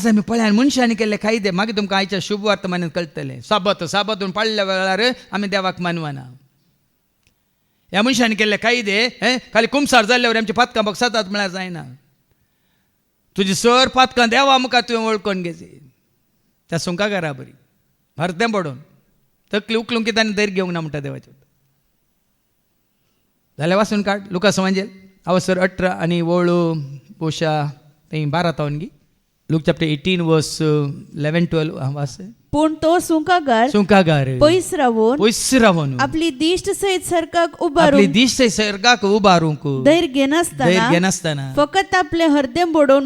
आज आम्ही पळ्यान मनशांनी केले कायदे मागीर तुमकां आयच्या शुभ वर्तमानांत कळटलें. साबतून पडल्या वेळार आमी देवाक मानवना. ह्या मनशांनी केल्ले कायदे खाली कुमसार जाल्ल्यावर आमची पातकां बगसातात म्हळ्यार जायना. तुजी सर पातकां देवा मुखार तुवें वळखून घेची. त्या सुंकागारा बरी हरतें पडोवन तकली उखलूंक कितें आनी धैर्य घेवंक ना म्हणटा देवाचे. जाल्यार वाचून काड लुकास एवांजेल अवसर 18 आनी वळू पोशा 12 तावन गी. लूक चॅप्टर 18 वर्स 11-12 वाच. पूण तो सुंकागार पयस रावून आपली दिश्ट सयत सर्गाक उबारूंक धैर्य घेनासतना फकत आपले हरदेम बोडोवन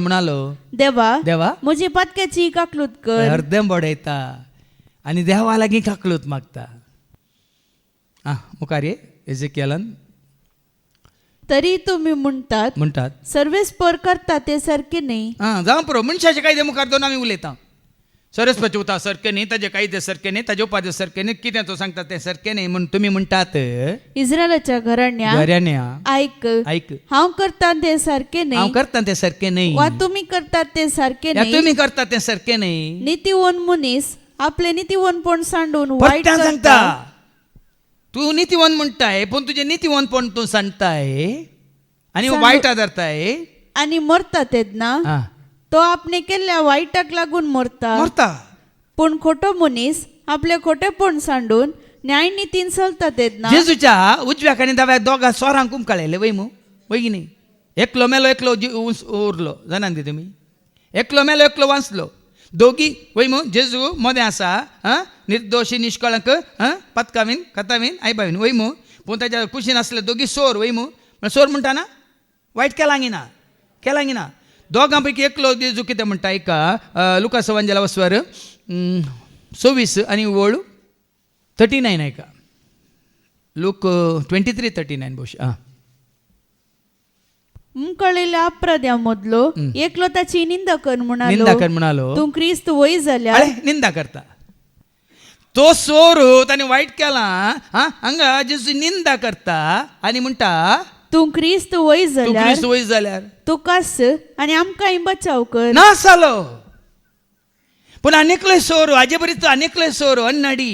म्हणालो देवा म्हजी पातक्याची काकलूत कर. हरदेम बोडयता आनी देवा लागीं काकलूत मागता. मुखार ये एजेकियेलान. तरी तुम्ही म्हणटात सर्वेस्पर करता ते सारखे नाही. जावं पुरो मनशाचे कायदे मुखार दोन आमी उलयता. सरस्वती उता सारकें न्ही, ताजे कायदे सारके न्ही, ताजे उपाद्य सारके न्ही, कितें तो सांगता तें सारकें न्ही म्हणून तुमी म्हणटात. इस्रायलाच्या घराण्या ऐक हांव करता ते सारखे नाही वा तुम्ही करतात ते सारखे नाही. नीतिवन मनीस आपले नीतिवनपण सांडून वाईट सांगता. तू नीतिवन म्हणताय पण तुझे नीतिवनपण तू सांगताय आणि वाईट आदरताय आणि मरतात ना. तो आपणे केल्ल्या वाईटाक लागून मरता. पण खोटो मनीस आपले खोटेपण सांडून न्याय नीतीन चलतात ना. जेजूच्या उजव्याक आनी दाव्याक दोगा सोरांक कुमकळयले वय न्ही. एकलो मेलो एकलो उरलो जाणा न्ही तुमी. एकलो मेलो एकलो वाचलो. दोगी वय जेजू मदें आसा. निर्दोशी निष्कळंक पतकावीन कथावीन आयबावीन वय पूण ताच्या कुशीन आसले दोगी सोर वय सोर म्हणटा ना वायट केलांगिना. दोगां पैकी एकलो जेजू कितें म्हणटा एका लुकास एवांजेला वसवार 26 आनी वळू 39 ऐका. लूक 23:39 भोवशा. कळलेल्या अपराध्या मदलो एकलो ताची निंदा कर म्हणालो. तू ख्रिस्त वय जाल्यार निंदा करता. तो सोर ताणे वायट केला हांगा जेजू निंदा करता आनी म्हणटा तू ख्रिस्त वय जाल्यार तू कास आनी आमकां बचाव कर. ना जालो पूण आनेकलोय सोर हाजे बरी आनेकलोय सोर अन्नाडी.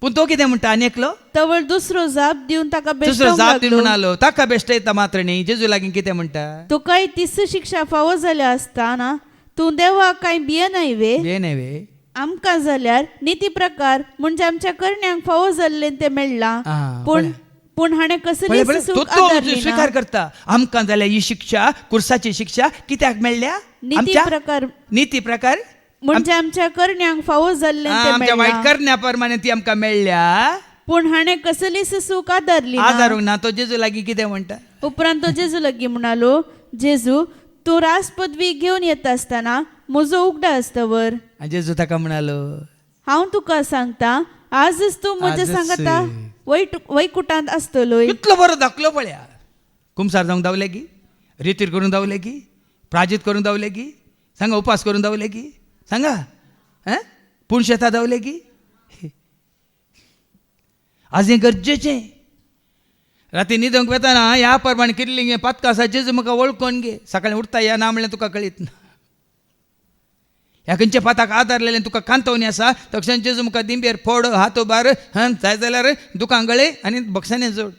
पूण तो कितें म्हणटा आनेकलो तवळ दुसरो जाप दिवन ताका म्हणालो ताका बेश्टयता मात्र न्ही. जेजू लागीं कितें म्हणटा तुका 30 शिक्षा फावो जाल्या आसतना तूं देवा कांय भियेनाय आमकां जाल्यार नीती प्रकार म्हणजे आमच्या करण्यांक फावो जाल्ले ते मेळ्ळा. पूण हाणें कसली स्वीकार करता. आमकां जाल्यार ही शिक्षा कुर्साची शिक्षा कित्याक मेळ्ळ्या नीती प्रकार म्हणजे आमच्या करण्यांक फावो जाल्ले आमच्या वायट करण्या प्रमाणे ती आमकां मेळ्ळ्या. पूण हाणें कसलीच सूख आदारूंक ना. तो जेजू लागीं कितें म्हणटा उपरांत तो जेजू लागीं म्हणालो जेजू तूं राजपदवी घेवन येता आसतना म्हजो उगडा आसतावर. जेजू ताका म्हणालो हांव तुका सांगता आजच तूं म्हज्या सांगता वैकुंठांत आसतलो. इतलो बरो दाखलो पळया. कुमसार जावंक दावले की रितीर करून दावले की प्राजीत करून दावले की सांगा उपास करून दावले की सांगा पुणशेता दावले की आज हें गरजेचें. राती न्हिदूंक वेताना ह्या प्रमाणे कितली पातकां आसा जेजू म्हाका वळखून घे. सकाळीं उठता ह्या ना म्हणल्यार तुका कळीत ना. ह्या खंयच्या पाताक आदारलेलें तुका कांतवणी आसा तक्षण जेजू म्हाका दिंबेर फोड हात उबार जाय जाल्यार दुकान गळे आनी बक्षांनी जोड.